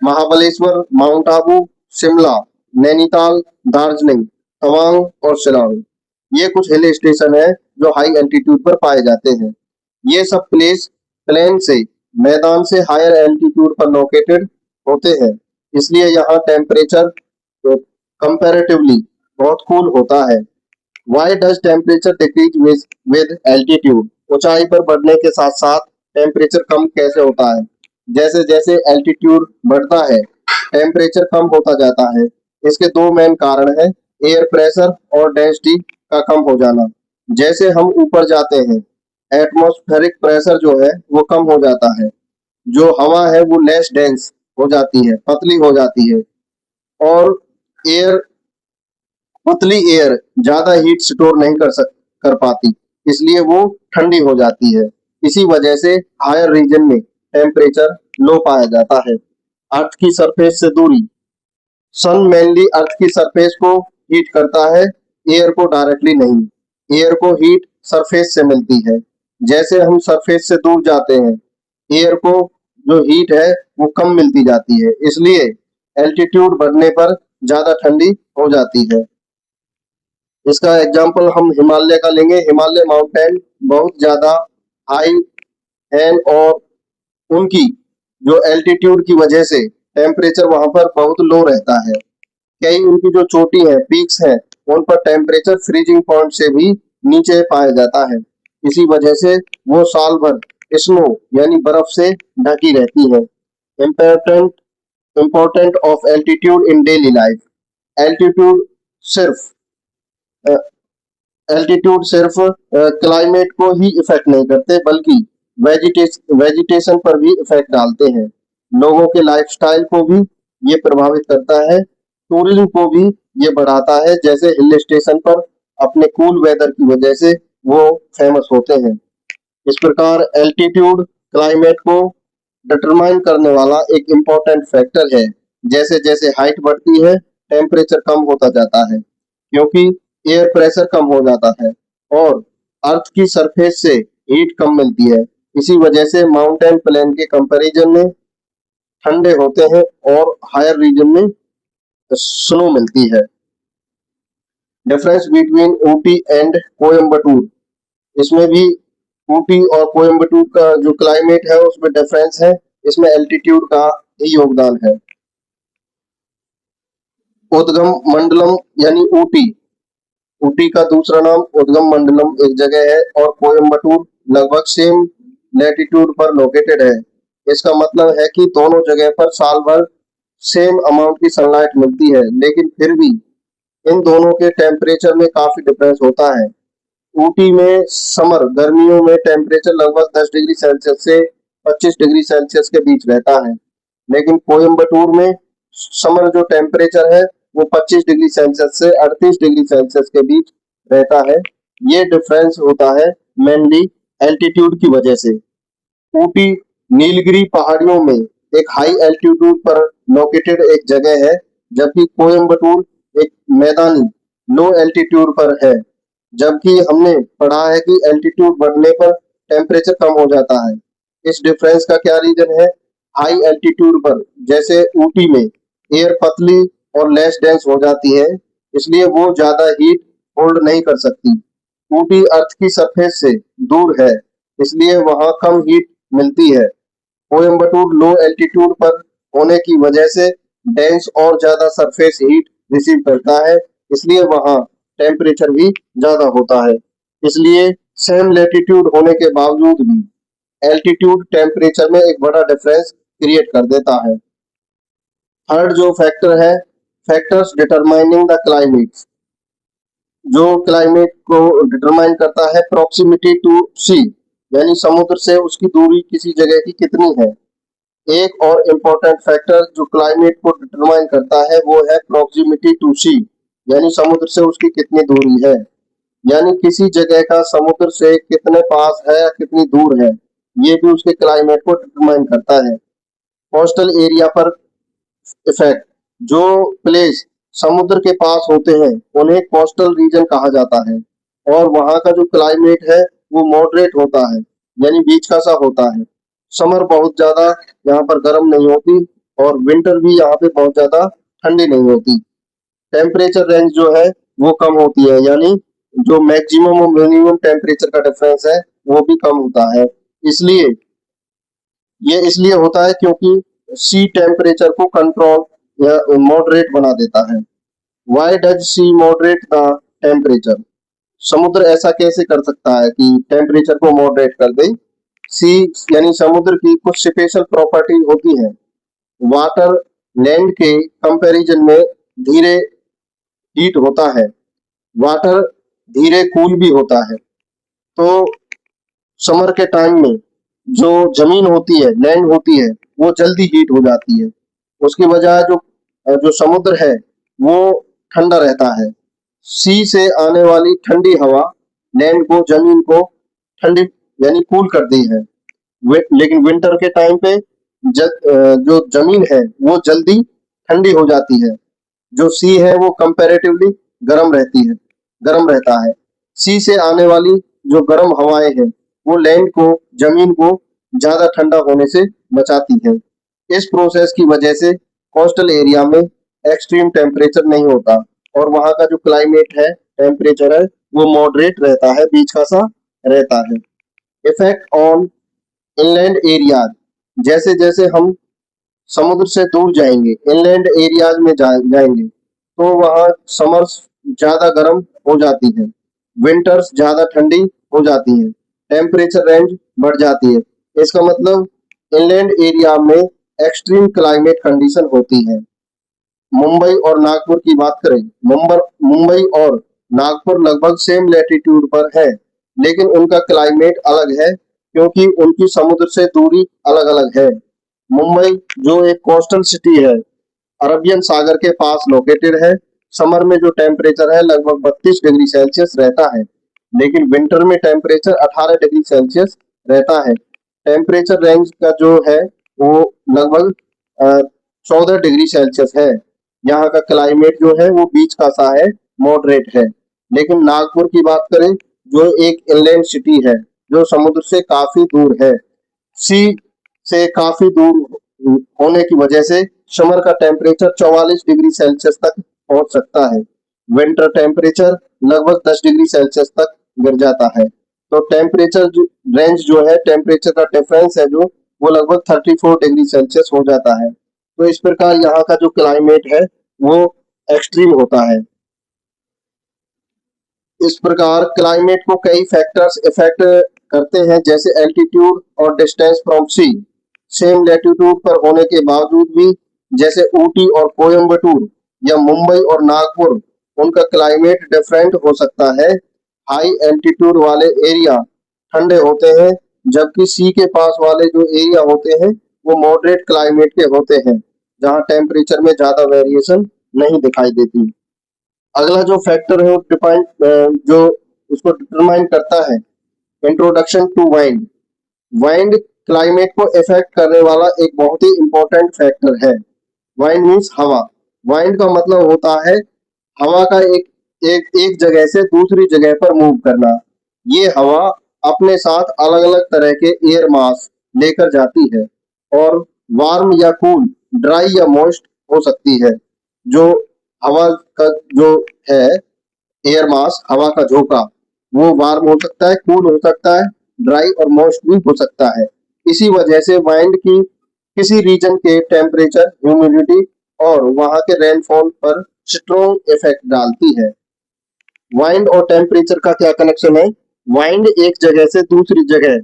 महाबलेश्वर, माउंट आबू, शिमला, नैनीताल, दार्जिलिंग, तवांग और शिलांग। ये कुछ हिल स्टेशन है जो हाई एल्टीट्यूड पर पाए जाते हैं। ये सब प्लेस प्लेन से, मैदान से हायर एल्टीट्यूड पर लोकेटेड होते हैं, इसलिए यहाँ टेम्परेचर कंपैरेटिवली बहुत कूल होता है। Why does temperature decrease with altitude? ऊंचाई पर बढ़ने के साथ साथ टेम्परेचर कम कैसे होता है? जैसे जैसे एल्टीट्यूड बढ़ता है टेम्परेचर कम होता जाता है। इसके दो मेन कारण हैं, एयर प्रेशर और डेंसिटी का कम हो जाना। जैसे हम ऊपर जाते हैं एटमॉस्फेरिक प्रेशर जो है वो कम हो जाता है, जो हवा है वो लेस डेंस हो जाती है, पतली हो जाती है, और एयर पतली एयर ज्यादा हीट स्टोर नहीं कर पाती, इसलिए वो ठंडी हो जाती है। इसी वजह से हायर रीजन में टेम्परेचर लो पाया जाता है। अर्थ की सरफेस से दूरी। सन मेनली अर्थ की सरफेस को हीट करता है, एयर को डायरेक्टली नहीं। एयर को हीट सरफेस से मिलती है। जैसे हम सरफेस से दूर जाते हैं एयर को जो हीट है वो कम मिलती जाती है, इसलिए एल्टीट्यूड बढ़ने पर ज्यादा ठंडी हो जाती है। इसका एग्जाम्पल हम हिमालय का लेंगे। हिमालय माउंटेन बहुत ज्यादा हाई है और उनकी जो एल्टीट्यूड की वजह से टेम्परेचर वहां पर बहुत लो रहता है। कई उनकी जो चोटी है, पीक्स हैं, उन पर टेम्परेचर फ्रीजिंग पॉइंट से भी नीचे पाया जाता है। इसी वजह से वो साल भर स्नो यानी बर्फ से ढकी रहती है। Important important of altitude in daily life. Altitude सिर्फ एल्टीट्यूड सिर्फ क्लाइमेट को ही इफेक्ट नहीं करते, बल्कि वेजिटेशन पर भी इफेक्ट डालते हैं। लोगों के लाइफस्टाइल को भी ये प्रभावित करता है, टूरिज्म को भी ये बढ़ाता है। जैसे हिल स्टेशन पर अपने कूल वेदर की वजह से वो फेमस होते हैं। इस प्रकार एल्टीट्यूड क्लाइमेट को डिटरमाइन करने वाला एक इम्पोर्टेंट फैक्टर है। जैसे जैसे हाइट बढ़ती है टेम्परेचर कम होता जाता है, क्योंकि एयर प्रेशर कम हो जाता है और अर्थ की सरफेस से हीट कम मिलती है। इसी वजह से माउंटेन प्लेन के कंपैरिजन में ठंडे होते हैं और हायर रीजन में स्नो मिलती है। Difference between Ooty and Coimbatore. इसमें भी ऊटी और कोयम्बटूर का जो क्लाइमेट है उसमें डिफरेंस है, इसमें एल्टीट्यूड का ही योगदान है। उद्गम मंडलम यानी ऊटी, ऊटी का दूसरा नाम उद्गम मंडलम एक जगह है, और कोयम्बटूर लगभग सेम लैटिट्यूड पर लोकेटेड है। इसका मतलब है कि दोनों जगह पर साल भर सेम अमाउंट की सनलाइट मिलती है, लेकिन फिर भी इन दोनों के टेम्परेचर में काफी डिफरेंस होता है। ऊटी में समर गर्मियों में टेम्परेचर लगभग 10 डिग्री सेल्सियस से 25 डिग्री सेल्सियस के बीच रहता है, लेकिन कोयम्बटूर में समर जो टेम्परेचर है वो 25 डिग्री सेल्सियस से 38 डिग्री सेल्सियस के बीच रहता है। ये डिफरेंस होता है मेनली एल्टीट्यूड की वजह से। ऊटी नीलगिरी पहाड़ियों में एक हाई एल्टीट्यूड पर लोकेटेड एक जगह है, जबकि कोयम्बटूर एक मैदानी लो एल्टीट्यूड पर है। जबकि हमने पढ़ा है कि एल्टीट्यूड बढ़ने पर टेम्परेचर कम हो जाता है, इस डिफरेंस का क्या रीजन है? हाई एल्टीट्यूड पर जैसे ऊटी में एयर पतली और लेस डेंस हो जाती है, इसलिए वो ज्यादा हीट होल्ड नहीं कर सकती। ऊटी अर्थ की सरफेस से दूर है, इसलिए वहां कम हीट मिलती है। कोयम्बटूर लो एल्टीट्यूड पर होने की वजह से डेंस और ज्यादा सरफेस हीट रिसीव करता है, इसलिए वहां टेम्परेचर भी ज्यादा होता है। इसलिए सेम लेटीट्यूड होने के बावजूद भी एल्टीट्यूड टेम्परेचर में एक बड़ा डिफरेंस क्रिएट कर देता है। थर्ड जो फैक्टर है, फैक्टर्स डिटरमाइनिंग द क्लाइमेट, जो क्लाइमेट को डिटरमाइन करता है, प्रॉक्सिमिटी टू सी, यानी समुद्र से उसकी दूरी किसी जगह की कितनी है। एक और इम्पोर्टेंट फैक्टर जो क्लाइमेट को डिटरमाइन करता है वो है प्रॉक्सिमिटी टू सी, यानी समुद्र से उसकी कितनी दूरी है। यानी किसी जगह का समुद्र से कितने पास है या कितनी दूर है, ये भी उसके क्लाइमेट को डिटरमाइन करता है। कोस्टल एरिया पर इफेक्ट, जो प्लेस समुद्र के पास होते हैं उन्हें कोस्टल रीजन कहा जाता है, और वहाँ का जो क्लाइमेट है वो मॉडरेट होता है, यानी बीच का सा होता है। समर बहुत ज्यादा यहाँ पर गर्म नहीं होती, और विंटर भी यहाँ पे बहुत ज्यादा ठंडी नहीं होती। टेम्परेचर रेंज जो है वो कम होती है, यानी जो मैक्सिमम और मिनिमम टेम्परेचर का डिफरेंस है वो भी कम होता है। इसलिए ये इसलिए होता है क्योंकि सी टेम्परेचर को कंट्रोल या मॉडरेट बना देता है। Why does she moderate the temperature? समुद्र ऐसा कैसे कर सकता है कि टेम्परेचर को मॉडरेट कर दे? सी यानी समुद्र की कुछ स्पेशल प्रॉपर्टी होती है। वाटर लैंड के कंपैरिजन में धीरे हीट होता है, वाटर धीरे कूल भी होता है। तो समर के टाइम में जो जमीन होती है, लैंड होती है, वो जल्दी हीट हो जाती है। उसकी बजाय जो जो समुद्र है वो ठंडा रहता है। सी से आने वाली ठंडी हवा लैंड को, जमीन को ठंडी यानी कूल करती है। लेकिन विंटर के टाइम पे जो जमीन है वो जल्दी ठंडी हो जाती है। जो सी है वो कंपैरेटिवली गर्म रहती है, गर्म रहता है। सी से आने वाली जो गर्म हवाएं हैं वो लैंड को, जमीन को ज्यादा ठंडा होने से बचाती है। इस प्रोसेस की वजह से कोस्टल एरिया में एक्सट्रीम टेम्परेचर नहीं होता, और वहाँ का जो क्लाइमेट है, टेम्परेचर है, वो मॉडरेट रहता है, बीच का सा रहता है। इफेक्ट ऑन इनलैंड एरियाज, जैसे जैसे हम समुद्र से दूर जाएंगे, इनलैंड एरियाज में जाएंगे, तो वहाँ समर्स ज्यादा गर्म हो जाती है, विंटर्स ज्यादा ठंडी हो जाती है, टेम्परेचर रेंज बढ़ जाती है। इसका मतलब इनलैंड एरिया में एक्सट्रीम क्लाइमेट कंडीशन होती है। मुंबई और नागपुर की बात करें, मुंबई और नागपुर लगभग सेम लैटिट्यूड पर है, लेकिन उनका क्लाइमेट अलग है क्योंकि उनकी समुद्र से दूरी अलग अलग है। मुंबई जो एक कोस्टल सिटी है, अरबियन सागर के पास लोकेटेड है। समर में जो टेम्परेचर है लगभग 32 डिग्री सेल्सियस रहता है, लेकिन विंटर में टेम्परेचर 18 डिग्री सेल्सियस रहता है। टेम्परेचर रेंज का जो है वो लगभग 14 डिग्री सेल्सियस है। यहाँ का क्लाइमेट जो है वो बीच का सा है, मॉडरेट है। लेकिन नागपुर की बात करें, जो एक इनलैंड सिटी है, जो समुद्र से काफी दूर है, सी से काफी दूर होने की वजह से समर का टेम्परेचर 44 डिग्री सेल्सियस तक पहुंच सकता है। विंटर टेम्परेचर लगभग 10 डिग्री सेल्सियस तक गिर जाता है। तो टेम्परेचर रेंज जो है, टेम्परेचर का डिफरेंस है जो, वो लगभग 34 डिग्री सेल्सियस हो जाता है। तो इस प्रकार यहाँ का जो क्लाइमेट है वो एक्सट्रीम होता है। इस प्रकार क्लाइमेट को कई फैक्टर्स इफेक्ट करते हैं, जैसे एल्टीट्यूड और distance from sea. Same latitude पर होने के बावजूद भी, जैसे ऊटी और कोयम्बटूर या मुंबई और नागपुर, उनका क्लाइमेट डिफरेंट हो सकता है। हाई एल्टीट्यूड वाले एरिया ठंडे होते हैं, जबकि सी के पास वाले जो एरिया होते हैं वो मॉडरेट क्लाइमेट के होते हैं, जहाँ टेम्परेचर में ज्यादा वेरिएशन नहीं दिखाई देती। अगला जो फैक्टर है वो जो उसको डिटरमाइन करता है, introduction to wind. Wind climate को इफेक्ट करने वाला एक बहुत ही इंपॉर्टेंट फैक्टर है। वाइंड मीन्स हवा। वाइंड का मतलब होता है हवा का एक जगह से दूसरी जगह पर मूव करना। ये हवा अपने साथ अलग अलग तरह के एयर मास लेकर जाती है और वार्म या कूल, ड्राई या मॉइस्ट हो सकती है। जो हवा का जो है एयर मास, हवा का झोंका, वो वार्म हो सकता है, कूल हो सकता है, ड्राई और मॉइस्ट भी हो सकता है। इसी वजह से वाइंड की किसी रीजन के टेम्परेचर, ह्यूमिडिटी और वहां के रेनफॉल पर स्ट्रॉन्ग इफेक्ट डालती है। वाइंड और टेम्परेचर का क्या कनेक्शन है? वाइंड एक जगह से दूसरी जगह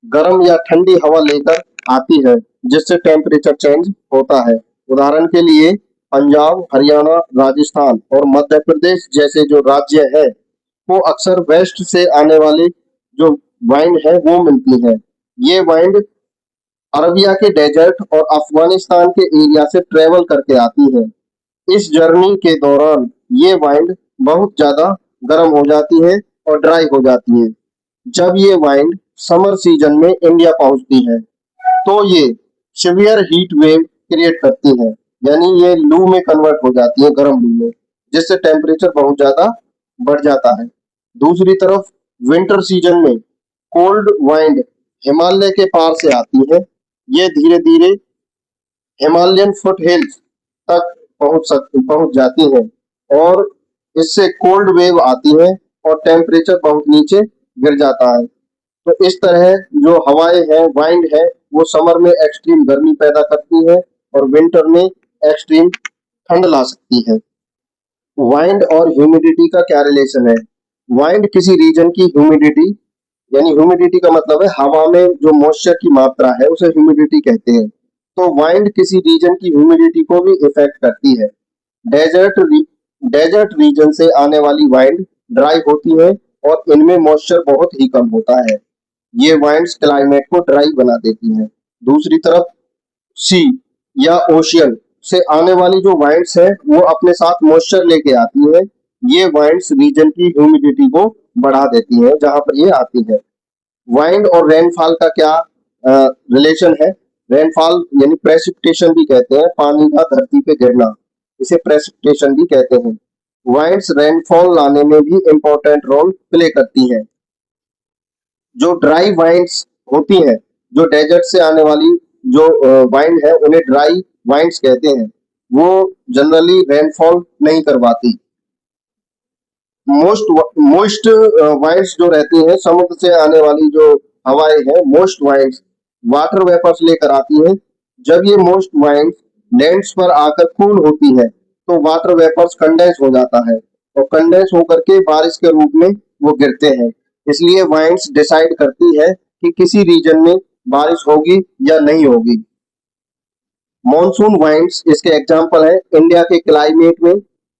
गर्म या ठंडी हवा लेकर आती है, जिससे टेम्परेचर चेंज होता है। उदाहरण के लिए पंजाब, हरियाणा, राजस्थान और मध्य प्रदेश जैसे जो राज्य है, वो अक्सर वेस्ट से आने वाली जो वाइंड है वो मिलती है। ये वाइंड अरबिया के डेजर्ट और अफगानिस्तान के एरिया से ट्रेवल करके आती है। इस जर्नी के दौरान ये वाइंड बहुत ज्यादा गर्म हो जाती है और ड्राई हो जाती है। जब ये वाइंड समर सीजन में इंडिया पहुंचती है, तो ये सिवियर हीट वेव क्रिएट करती है, यानी ये लू में कन्वर्ट हो जाती है, गर्म लू में, जिससे टेम्परेचर बहुत ज्यादा बढ़ जाता है। दूसरी तरफ विंटर सीजन में कोल्ड वाइंड हिमालय के पार से आती है। ये धीरे धीरे हिमालयन फुट हिल्स तक पहुंच जाती है और इससे कोल्ड वेव आती है और टेम्परेचर बहुत नीचे गिर जाता है। तो इस तरह जो हवाएं हैं, वाइंड है, वो समर में एक्सट्रीम गर्मी पैदा करती है और विंटर में एक्सट्रीम ठंड ला सकती है। वाइंड और ह्यूमिडिटी का क्या रिलेशन है? वाइंड किसी रीजन की ह्यूमिडिटी, यानी ह्यूमिडिटी का मतलब है हवा में जो मॉइस्चर की मात्रा है, उसे ह्यूमिडिटी कहते हैं। तो वाइंड किसी रीजन की ह्यूमिडिटी को भी इफेक्ट करती है। डेजर्ट डेजर्ट रीजन से आने वाली वाइंड ड्राई होती है और इनमें मॉइस्चर बहुत ही कम होता है। ये वाइंड्स क्लाइमेट को ड्राई बना देती हैं। दूसरी तरफ सी या ओशियन से आने वाली जो वाइंड्स है, वो अपने साथ मॉइस्चर लेके आती है। ये वाइंड्स रीजन की ह्यूमिडिटी को बढ़ा देती है जहां पर ये आती है। वाइंड और रेनफॉल का क्या रिलेशन है? रेनफॉल यानी प्रेसिपिटेशन भी कहते हैं, पानी का धरती पे गिरना, इसे प्रेसिपिटेशन भी कहते हैं। वाइंड्स रेनफॉल लाने में भी इम्पोर्टेंट रोल प्ले करती हैं। जो ड्राई वाइंड्स होती हैं, जो डेजर्ट से आने वाली जो वाइंड है, उन्हें ड्राई वाइंड्स कहते हैं। वो जनरली रेनफॉल नहीं करवाती। मोस्ट वाइंड्स जो रहती हैं, समुद्र से आने वाली जो हवाएं हैं, मोस्ट वाइंड्स वाटर वेपर्स लेकर आती हैं। जब ये मोस्ट वाइंड्स लैंड्स पर आकर कूल होती है, तो वाटर वेपर्स कंडेंस हो जाता है और कंडेंस होकर के बारिश के रूप में वो गिरते हैं। इसलिए वाइंड्स डिसाइड करती है कि किसी रीजन में बारिश होगी या नहीं होगी। मॉनसून वाइंड्स इसके एग्जाम्पल है। इंडिया के क्लाइमेट में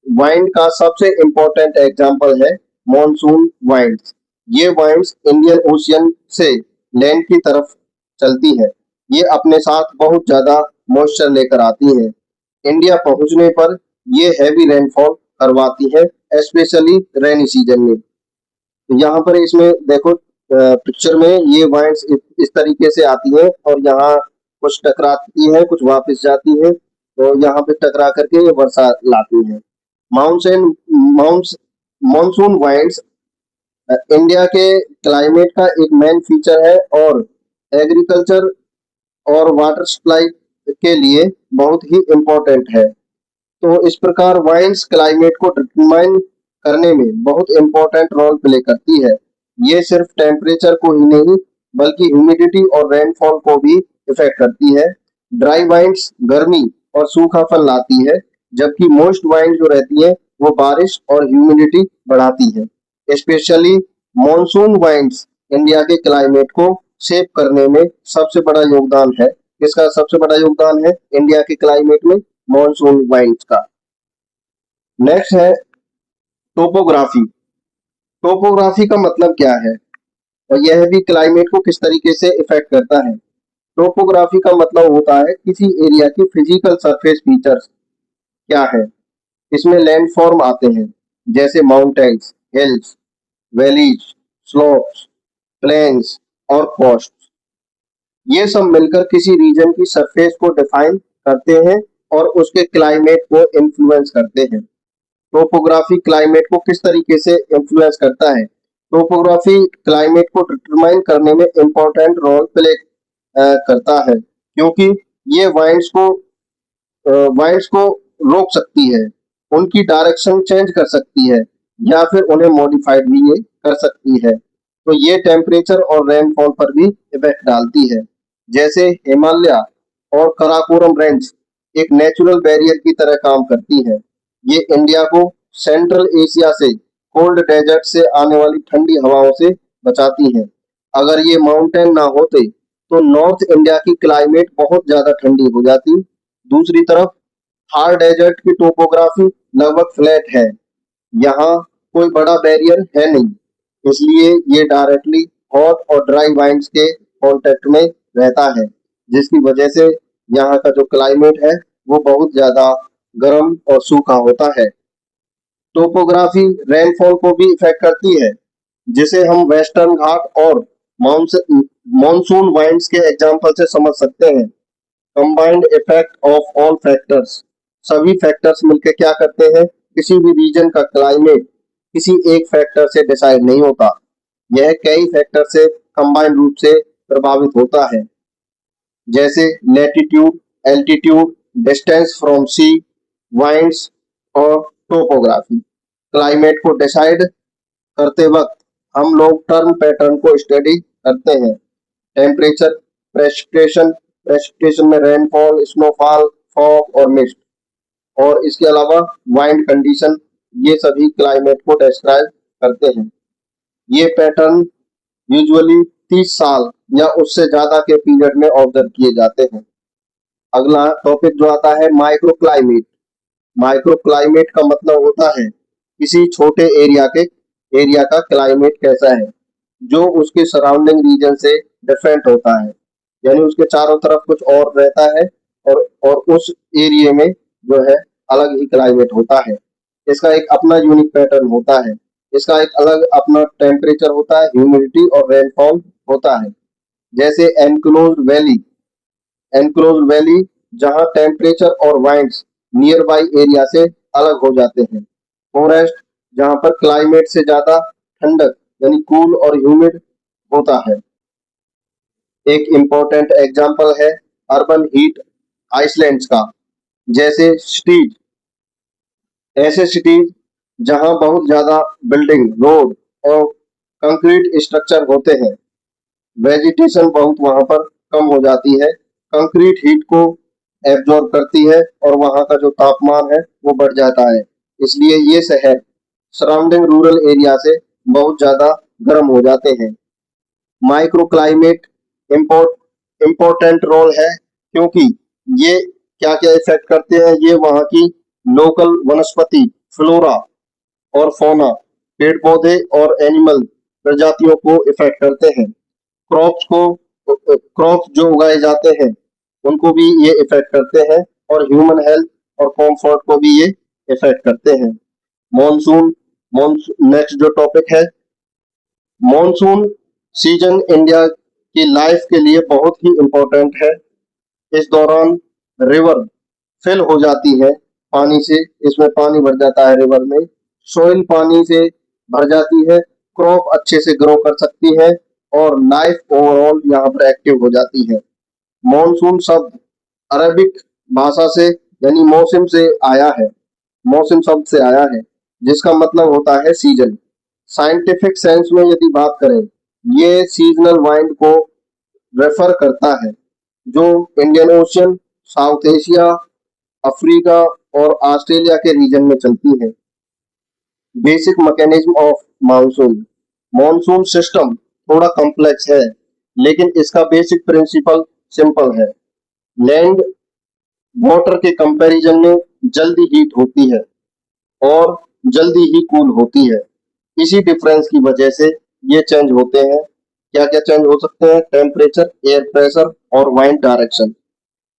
वाइंड का सबसे इम्पोर्टेंट एग्जाम्पल है मॉनसून वाइंड्स। ये वाइंड्स इंडियन ओशियन से लैंड की तरफ चलती है। ये अपने साथ बहुत ज्यादा मॉइस्चर लेकर आती है। इंडिया पहुंचने पर ये हैवी रेनफॉल करवाती है, स्पेशली रेनी सीजन में। यहाँ पर इसमें देखो पिक्चर में ये वाइंड्स इस तरीके से आती है और यहाँ कुछ टकराती है, कुछ वापस जाती है, तो यहाँ पे टकरा करके ये वर्षा लाती है। Mountain mount monsoon winds India के क्लाइमेट का एक मेन फीचर है और एग्रीकल्चर और वाटर सप्लाई के लिए बहुत ही इम्पोर्टेंट है। तो इस प्रकार वाइंड्स क्लाइमेट को डिटरमाइन करने में बहुत इम्पोर्टेंट रोल प्ले करती है। ये सिर्फ टेम्परेचर को ही नहीं, बल्कि ह्यूमिडिटी और रेनफॉल को भी इफेक्ट करती है। ड्राई वाइंड्स गर्मी और सूखापन लाती है, जबकि मोस्ट वाइंड जो रहती है वो बारिश और ह्यूमिडिटी बढ़ाती है। स्पेशली मॉनसून वाइंड्स इंडिया के क्लाइमेट को शेप करने में सबसे बड़ा योगदान है। किसका सबसे बड़ा योगदान है इंडिया के क्लाइमेट में? मॉनसून वाइंड्स का। नेक्स्ट है टोपोग्राफी। टोपोग्राफी का मतलब क्या है और यह भी क्लाइमेट को किस तरीके से इफेक्ट करता है? टोपोग्राफी का मतलब होता है किसी एरिया की फिजिकल सरफेस फीचर्स क्या है। इसमें लैंडफॉर्म आते हैं, जैसे mountains, hills, valleys, slopes, plains और कोस्ट। ये सब मिलकर किसी रीजन की सरफेस को डिफाइन करते हैं और उसके क्लाइमेट को इन्फ्लुएंस करते हैं। टोपोग्राफी क्लाइमेट को किस तरीके से इन्फ्लुएंस करता है? टोपोग्राफी क्लाइमेट को डिटरमाइन करने में इम्पोर्टेंट रोल प्ले करता है, क्योंकि ये वाइंड्स को रोक सकती है, उनकी डायरेक्शन चेंज कर सकती है या फिर उन्हें मॉडिफाइड भी ये कर सकती है। तो ये टेम्परेचर और रेनफॉल पर भी इफेक्ट डालती है। जैसे हिमालय और कराकोरम रेंज एक नेचुरल बैरियर की तरह काम करती है। ये इंडिया को सेंट्रल एशिया से कोल्ड डेजर्ट से आने वाली ठंडी हवाओं से बचाती है। अगर ये माउंटेन ना होते तो नॉर्थ इंडिया की क्लाइमेट बहुत ज्यादा ठंडी हो जाती। दूसरी तरफ थार डेजर्ट की टोपोग्राफी लगभग फ्लैट है, यहाँ कोई बड़ा बैरियर है नहीं, इसलिए ये डायरेक्टली हॉट और ड्राई वाइंड्स के कांटेक्ट में रहता है, जिसकी वजह से यहाँ का जो क्लाइमेट है वो बहुत ज्यादा गर्म और सूखा होता है। टोपोग्राफी रेनफॉल को भी इफेक्ट करती है, जिसे हम वेस्टर्न घाट और मॉनसून वाइंड्स के एग्जाम्पल से समझ सकते हैं। Combined effect of all factors, सभी फैक्टर्स मिलकर क्या करते हैं, किसी भी रीजन का क्लाइमेट किसी एक फैक्टर से डिसाइड नहीं होता, यह कई फैक्टर से कंबाइंड रूप से प्रभावित होता है। जैसे latitude, altitude, distance from sea, winds और टोपोग्राफी। क्लाइमेट को डिसाइड करते वक्त हम लोग टर्म पैटर्न को स्टडी करते हैं। टेम्परेचर, प्रेसिपिटेशन, प्रेसिपिटेशन में रेनफॉल, स्नोफॉल, फॉग और मिस्ट, और इसके अलावा वाइंड कंडीशन, ये सभी क्लाइमेट को डिस्क्राइब करते हैं। ये पैटर्न यूजुअली 30 साल या उससे ज्यादा के पीरियड में ऑब्जर्व किए जाते हैं। अगला टॉपिक जो आता है माइक्रो क्लाइमेट। माइक्रो क्लाइमेट का मतलब होता है किसी छोटे एरिया का क्लाइमेट कैसा है, जो उसके सराउंडिंग रीजन से डिफरेंट होता है, यानी उसके चारों तरफ कुछ और रहता है और उस एरिया में जो है अलग ही क्लाइमेट होता है। इसका एक अपना यूनिक पैटर्न होता है, इसका एक अलग अपना टेम्परेचर होता है, ह्यूमिडिटी और रेनफॉल होता है। जैसे एनक्लोज वैली जहां टेम्परेचर और वाइंड्स नियर बाई एरिया से अलग हो जाते हैं। फॉरेस्ट जहां पर क्लाइमेट से ज्यादा ठंडक यानी कूल और ह्यूमिड होता है। एक इम्पोर्टेंट एग्जाम्पल है अर्बन हीट आइसलैंड्स का। जैसे सिटीज, ऐसे सिटीज जहां बहुत ज्यादा बिल्डिंग, रोड और कंक्रीट स्ट्रक्चर होते हैं, वेजिटेशन बहुत वहां पर कम हो जाती है, कंक्रीट हीट को एब्जॉर्ब करती है और वहां का जो तापमान है वो बढ़ जाता है। इसलिए ये शहर सराउंडिंग रूरल एरिया से बहुत ज्यादा गर्म हो जाते हैं। माइक्रो क्लाइमेट इम्पोर्टेंट रोल है, क्योंकि ये क्या क्या इफेक्ट करते हैं, ये वहाँ की लोकल वनस्पति, फ्लोरा और फौना, पेड़ पौधे और एनिमल प्रजातियों को इफेक्ट करते हैं। क्रॉप्स जो उगाए जाते हैं उनको भी ये इफेक्ट करते हैं, और ह्यूमन हेल्थ और कंफर्ट को भी ये इफेक्ट करते हैं। मॉनसून मॉनसून नेक्स्ट जो टॉपिक है, मॉनसून सीजन इंडिया की लाइफ के लिए बहुत ही इम्पोर्टेंट है। इस दौरान रिवर फिल हो जाती है पानी से, इसमें पानी भर जाता है रिवर में, सोइल पानी से भर जाती है, क्रॉप अच्छे से ग्रो कर सकती है और लाइफ ओवरऑल यहाँ पर एक्टिव हो जाती है। मॉनसून शब्द अरबिक भाषा से यानी मौसम से आया है, मौसम शब्द से आया है, जिसका मतलब होता है सीजन। साइंटिफिक सेंस में यदि बात करें, ये सीजनल वाइंड को रेफर करता है जो Indian ocean, south Asia, Africa और ऑस्ट्रेलिया के रीजन में चलती है। Basic mechanism of monsoon. Monsoon system थोड़ा कॉम्प्लेक्स है, लेकिन इसका बेसिक प्रिंसिपल सिंपल है। लैंड वाटर के कंपैरिजन में जल्दी हीट होती है और जल्दी ही कूल होती है। इसी डिफरेंस की वजह से ये चेंज होते हैं। क्या क्या चेंज हो सकते हैं, टेम्परेचर, एयर प्रेशर और wind direction.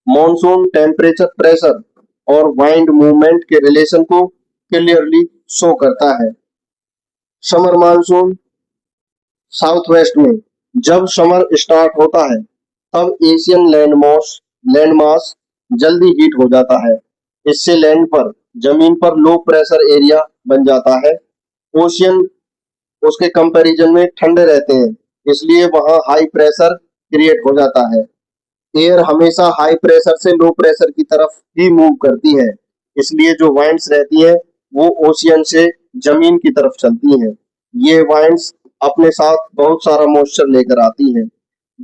Monsoon temperature, pressure और वाइंड मूवमेंट के रिलेशन को क्लियरली शो करता है। समर मानसून, साउथ वेस्ट में जब समर स्टार्ट होता है तब एशियन लैंड मास जल्दी हीट हो जाता है। इससे लैंड पर, जमीन पर लो प्रेशर एरिया बन जाता है। ओशियन उसके कंपैरिजन में ठंडे रहते हैं, इसलिए वहां हाई प्रेशर क्रिएट हो जाता है। एयर हमेशा हाई प्रेशर से लो प्रेशर की तरफ ही मूव करती है, इसलिए जो वाइंड्स रहती है वो ओशियन से जमीन की तरफ चलती हैं। ये वाइंड्स अपने साथ बहुत सारा मॉइस्चर लेकर आती हैं।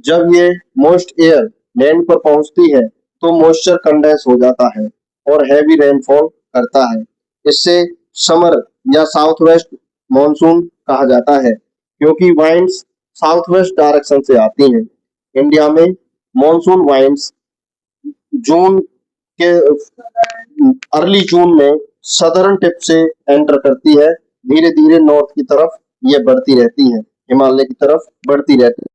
जब ये मॉइस्ट एयर लैंड पर पहुंचती है तो मॉइस्चर कंडेंस हो जाता है और हैवी रेनफॉल करता है। इससे समर या साउथ वेस्ट मॉनसून कहा जाता है, क्योंकि वाइंड्स साउथ वेस्ट डायरेक्शन से आती हैं। इंडिया में मॉनसून वाइंड्स जून के अर्ली जून में सदर्न टिप से एंटर करती है, धीरे धीरे नॉर्थ की तरफ ये बढ़ती रहती है, हिमालय की तरफ बढ़ती रहती है।